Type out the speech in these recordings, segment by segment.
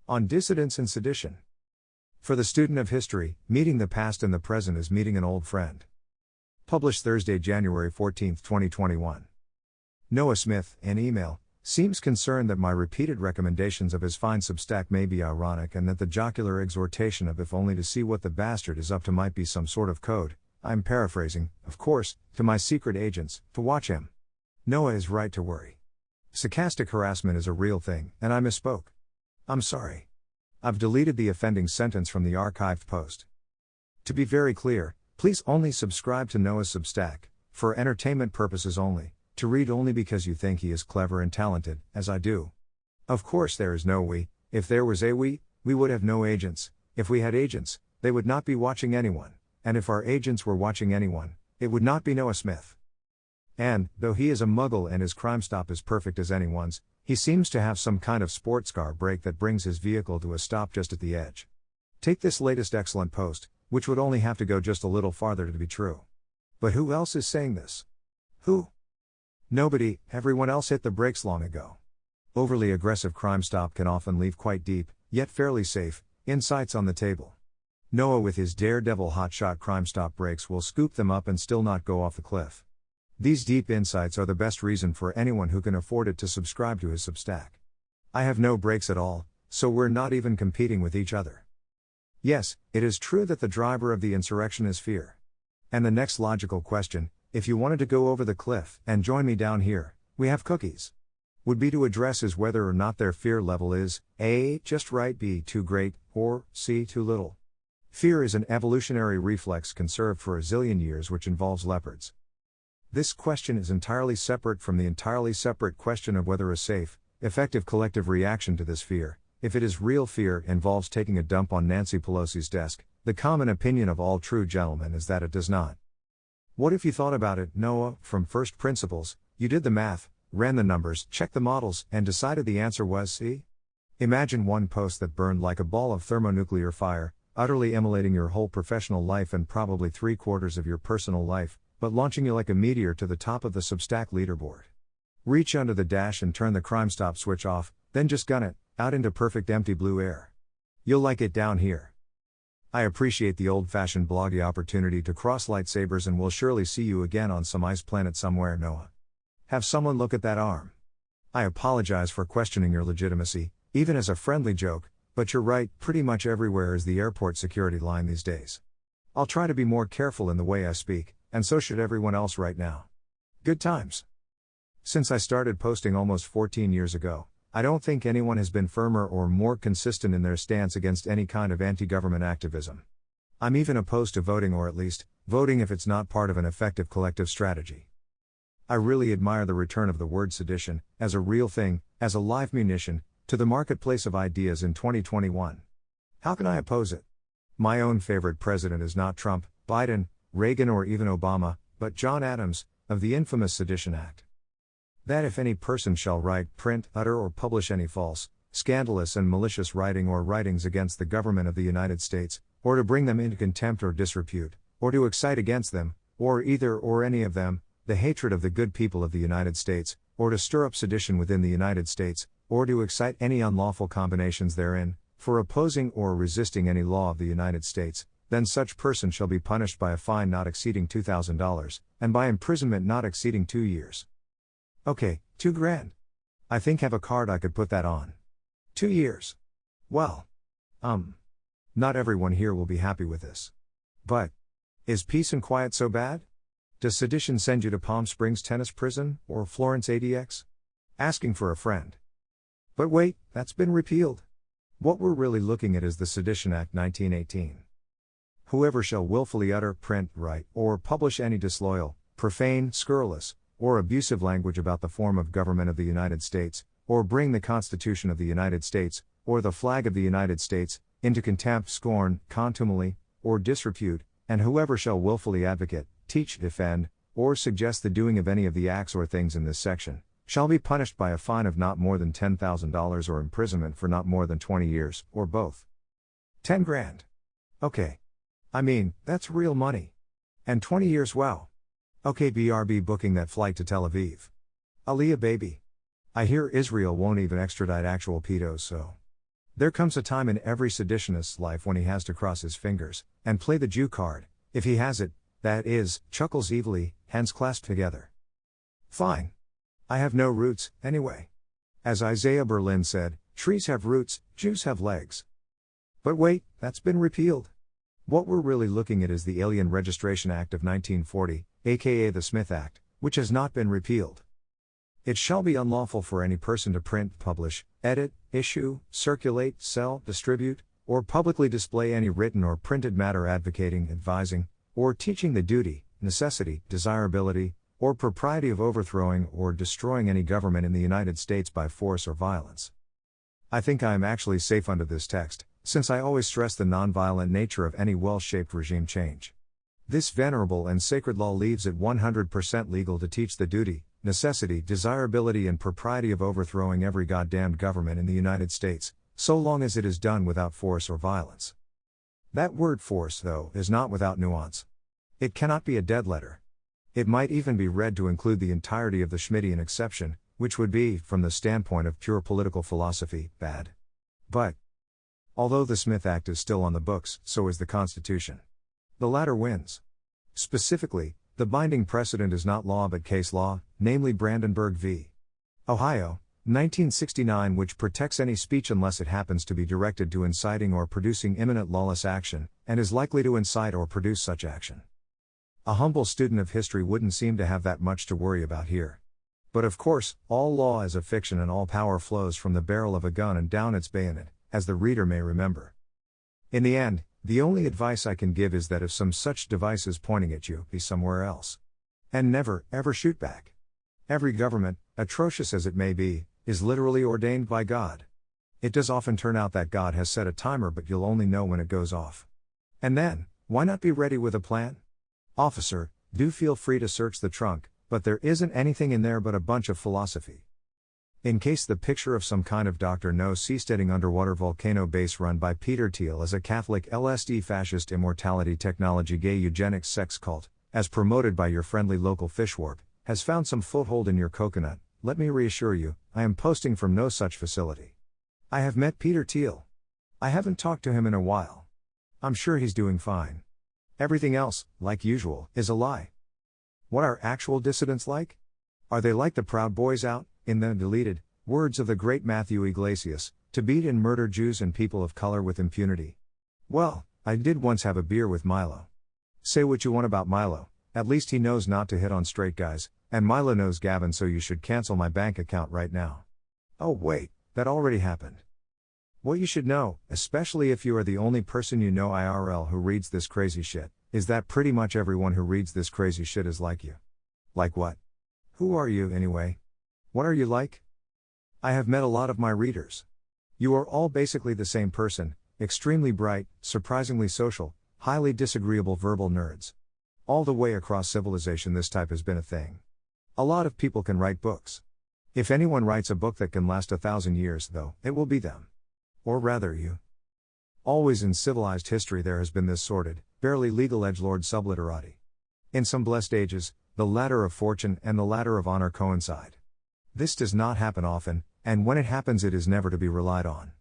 On dissidence and sedition. For the student of history, meeting the past and the present is meeting an old friend. Published Thursday, January 14, 2021. Noah Smith, an email, seems concerned that my repeated recommendations of his fine Substack may be ironic and that the jocular exhortation of if only to see what the bastard is up to might be some sort of code, I'm paraphrasing, of course, to my secret agents, to watch him. Noah is right to worry. Sarcastic harassment is a real thing, and I misspoke. I'm sorry. I've deleted the offending sentence from the archived post. To be very clear, please only subscribe to Noah's Substack, for entertainment purposes only, to read only because you think he is clever and talented, as I do. Of course there is no we. If there was a we would have no agents. If we had agents, they would not be watching anyone, and if our agents were watching anyone, it would not be Noah Smith. And, though he is a muggle and his crime stop is perfect as anyone's, he seems to have some kind of sports car brake that brings his vehicle to a stop just at the edge. Take this latest excellent post, which would only have to go just a little farther to be true. But who else is saying this? Who? Nobody. Everyone else hit the brakes long ago. Overly aggressive crime stop can often leave quite deep, yet fairly safe, insights on the table. Noah with his daredevil hotshot crime stop brakes will scoop them up and still not go off the cliff. These deep insights are the best reason for anyone who can afford it to subscribe to his Substack. I have no brakes at all, so we're not even competing with each other. Yes, it is true that the driver of the insurrection is fear. And the next logical question, if you wanted to go over the cliff and join me down here, we have cookies, would be to address is whether or not their fear level is A, just right, B, too great, or C, too little. Fear is an evolutionary reflex conserved for a zillion years which involves leopards. This question is entirely separate from the entirely separate question of whether a safe, effective collective reaction to this fear, if it is real fear, involves taking a dump on Nancy Pelosi's desk. The common opinion of all true gentlemen is that it does not. What if you thought about it, Noah, from first principles, you did the math, ran the numbers, checked the models, and decided the answer was C? Imagine one post that burned like a ball of thermonuclear fire, utterly immolating your whole professional life and probably 3/4 of your personal life, but launching you like a meteor to the top of the Substack leaderboard. Reach under the dash and turn the crime stop switch off, then just gun it, out into perfect empty blue air. You'll like it down here. I appreciate the old-fashioned bloggy opportunity to cross lightsabers and will surely see you again on some ice planet somewhere, Noah. Have someone look at that arm. I apologize for questioning your legitimacy, even as a friendly joke, but you're right, pretty much everywhere is the airport security line these days. I'll try to be more careful in the way I speak, and so should everyone else right now. Good times. Since I started posting almost 14 years ago, I don't think anyone has been firmer or more consistent in their stance against any kind of anti-government activism. I'm even opposed to voting, or at least, voting if it's not part of an effective collective strategy. I really admire the return of the word sedition, as a real thing, as a live munition, to the marketplace of ideas in 2021. How can I oppose it? My own favorite president is not Trump, Biden, Reagan or even Obama, but John Adams, of the infamous Sedition Act. That if any person shall write, print, utter or publish any false, scandalous and malicious writing or writings against the government of the United States, or to bring them into contempt or disrepute, or to excite against them, or either or any of them, the hatred of the good people of the United States, or to stir up sedition within the United States, or to excite any unlawful combinations therein, for opposing or resisting any law of the United States, then such person shall be punished by a fine not exceeding $2,000, and by imprisonment not exceeding 2 years. Okay, $2,000. I think have a card I could put that on. 2 years. Well. Not everyone here will be happy with this. But, is peace and quiet so bad? Does sedition send you to Palm Springs Tennis Prison, or Florence ADX? Asking for a friend. But wait, that's been repealed. What we're really looking at is the Sedition Act 1918. Whoever shall willfully utter, print, write, or publish any disloyal, profane, scurrilous, or abusive language about the form of government of the United States, or bring the Constitution of the United States, or the flag of the United States, into contempt, scorn, contumely, or disrepute, and whoever shall willfully advocate, teach, defend, or suggest the doing of any of the acts or things in this section, shall be punished by a fine of not more than $10,000 or imprisonment for not more than 20 years, or both. $10,000. Okay. I mean, that's real money. And 20 years, wow. Okay, BRB booking that flight to Tel Aviv. Aliyah baby. I hear Israel won't even extradite actual pedos, so. There comes a time in every seditionist's life when he has to cross his fingers and play the Jew card, if he has it, that is, chuckles evilly, hands clasped together. Fine. I have no roots, anyway. As Isaiah Berlin said, trees have roots, Jews have legs. But wait, that's been repealed. What we're really looking at is the Alien Registration Act of 1940, aka the Smith Act, which has not been repealed. It shall be unlawful for any person to print, publish, edit, issue, circulate, sell, distribute, or publicly display any written or printed matter advocating, advising, or teaching the duty, necessity, desirability, or propriety of overthrowing or destroying any government in the United States by force or violence. I think I am actually safe under this text, since I always stress the nonviolent nature of any well-shaped regime change. This venerable and sacred law leaves it 100% legal to teach the duty, necessity, desirability and propriety of overthrowing every goddamned government in the United States, so long as it is done without force or violence. That word force, though, is not without nuance. It cannot be a dead letter. It might even be read to include the entirety of the Schmittian exception, which would be, from the standpoint of pure political philosophy, bad. But, although the Smith Act is still on the books, so is the Constitution. The latter wins. Specifically, the binding precedent is not law but case law, namely Brandenburg v. Ohio, 1969, which protects any speech unless it happens to be directed to inciting or producing imminent lawless action, and is likely to incite or produce such action. A humble student of history wouldn't seem to have that much to worry about here. But of course, all law is a fiction and all power flows from the barrel of a gun and down its bayonet, as the reader may remember. In the end, the only advice I can give is that if some such device is pointing at you, be somewhere else. And never, ever shoot back. Every government, atrocious as it may be, is literally ordained by God. It does often turn out that God has set a timer, but you'll only know when it goes off. And then, why not be ready with a plan? Officer, do feel free to search the trunk, but there isn't anything in there but a bunch of philosophy. In case the picture of some kind of Dr. No seasteading underwater volcano base run by Peter Thiel as a Catholic LSD fascist immortality technology gay eugenics sex cult, as promoted by your friendly local fishwarp, has found some foothold in your coconut, let me reassure you, I am posting from no such facility. I have met Peter Thiel. I haven't talked to him in a while. I'm sure he's doing fine. Everything else, like usual, is a lie. What are actual dissidents like? Are they like the Proud Boys out, in the deleted words of the great Matthew Iglesias, to beat and murder Jews and people of color with impunity? Well, I did once have a beer with Milo. Say what you want about Milo, at least he knows not to hit on straight guys, and Milo knows Gavin, so you should cancel my bank account right now. Oh wait, that already happened. What you should know, especially if you are the only person you know IRL who reads this crazy shit, is that pretty much everyone who reads this crazy shit is like you. Like what? Who are you, anyway? What are you like? I have met a lot of my readers. You are all basically the same person, extremely bright, surprisingly social, highly disagreeable verbal nerds. All the way across civilization this type has been a thing. A lot of people can write books. If anyone writes a book that can last 1,000 years, though, it will be them. Or rather you. Always in civilized history there has been this sordid, barely legal edgelord subliterati. In some blessed ages, the ladder of fortune and the ladder of honor coincide. This does not happen often, and when it happens it is never to be relied on.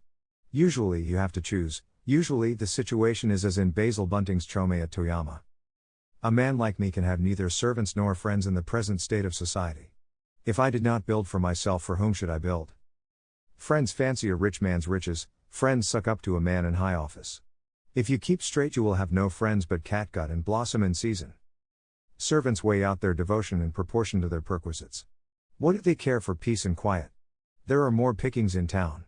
Usually you have to choose, usually the situation is as in Basil Bunting's Chome at Toyama. A man like me can have neither servants nor friends in the present state of society. If I did not build for myself, for whom should I build? Friends fancy a rich man's riches, friends suck up to a man in high office. If you keep straight you will have no friends but catgut and blossom in season. Servants weigh out their devotion in proportion to their perquisites. What do they care for peace and quiet? There are more pickings in town.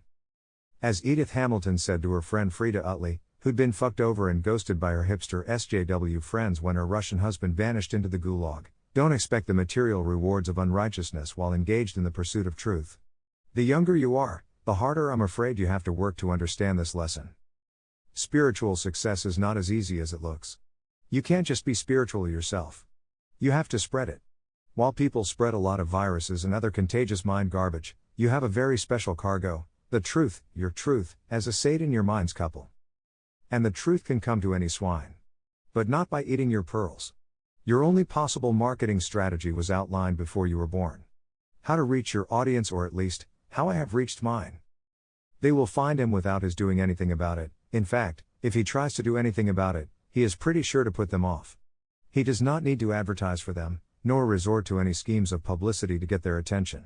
As Edith Hamilton said to her friend Frida Utley, who'd been fucked over and ghosted by her hipster SJW friends when her Russian husband vanished into the gulag, don't expect the material rewards of unrighteousness while engaged in the pursuit of truth. The younger you are, the harder I'm afraid you have to work to understand this lesson. Spiritual success is not as easy as it looks. You can't just be spiritual yourself. You have to spread it. While people spread a lot of viruses and other contagious mind garbage, you have a very special cargo, the truth, your truth, as assayed in your mind's couple. And the truth can come to any swine. But not by eating your pearls. Your only possible marketing strategy was outlined before you were born. How to reach your audience, or at least, how I have reached mine. They will find him without his doing anything about it. In fact, if he tries to do anything about it, he is pretty sure to put them off. He does not need to advertise for them, nor resort to any schemes of publicity to get their attention.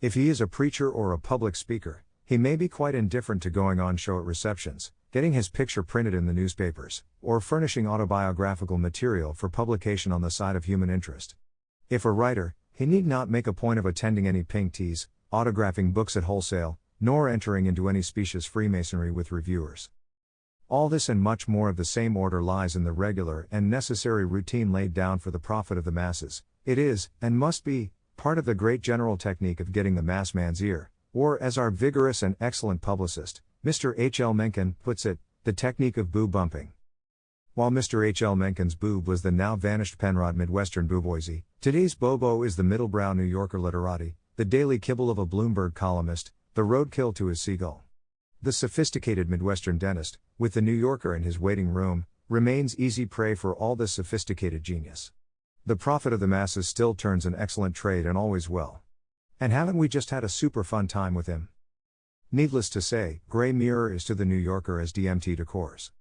If he is a preacher or a public speaker, he may be quite indifferent to going on show at receptions, getting his picture printed in the newspapers, or furnishing autobiographical material for publication on the side of human interest. If a writer, he need not make a point of attending any pink teas, autographing books at wholesale, nor entering into any specious Freemasonry with reviewers. All this and much more of the same order lies in the regular and necessary routine laid down for the profit of the masses. It is, and must be, part of the great general technique of getting the mass man's ear, or as our vigorous and excellent publicist, Mr. H. L. Mencken, puts it, the technique of boob bumping. While Mr. H. L. Mencken's boob was the now vanished Penrod Midwestern booboisy, today's Bobo is the middlebrow New Yorker literati, the daily kibble of a Bloomberg columnist, the roadkill to his seagull. The sophisticated Midwestern dentist, with the New Yorker in his waiting room, remains easy prey for all this sophisticated genius. The prophet of the masses still turns an excellent trade and always will. And haven't we just had a super fun time with him? Needless to say, Grey Mirror is to the New Yorker as DMT to Coors.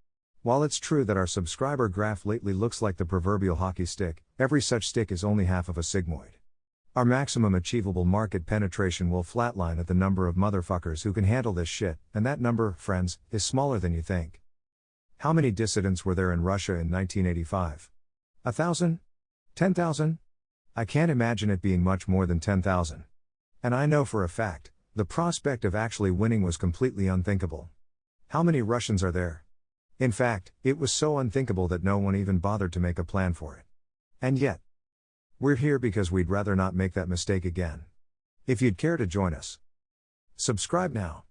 While it's true that our subscriber graph lately looks like the proverbial hockey stick, every such stick is only half of a sigmoid. Our maximum achievable market penetration will flatline at the number of motherfuckers who can handle this shit, and that number, friends, is smaller than you think. How many dissidents were there in Russia in 1985? 1,000? 10,000? I can't imagine it being much more than 10,000. And I know for a fact, the prospect of actually winning was completely unthinkable. How many Russians are there? In fact, it was so unthinkable that no one even bothered to make a plan for it. And yet, we're here because we'd rather not make that mistake again. If you'd care to join us, subscribe now.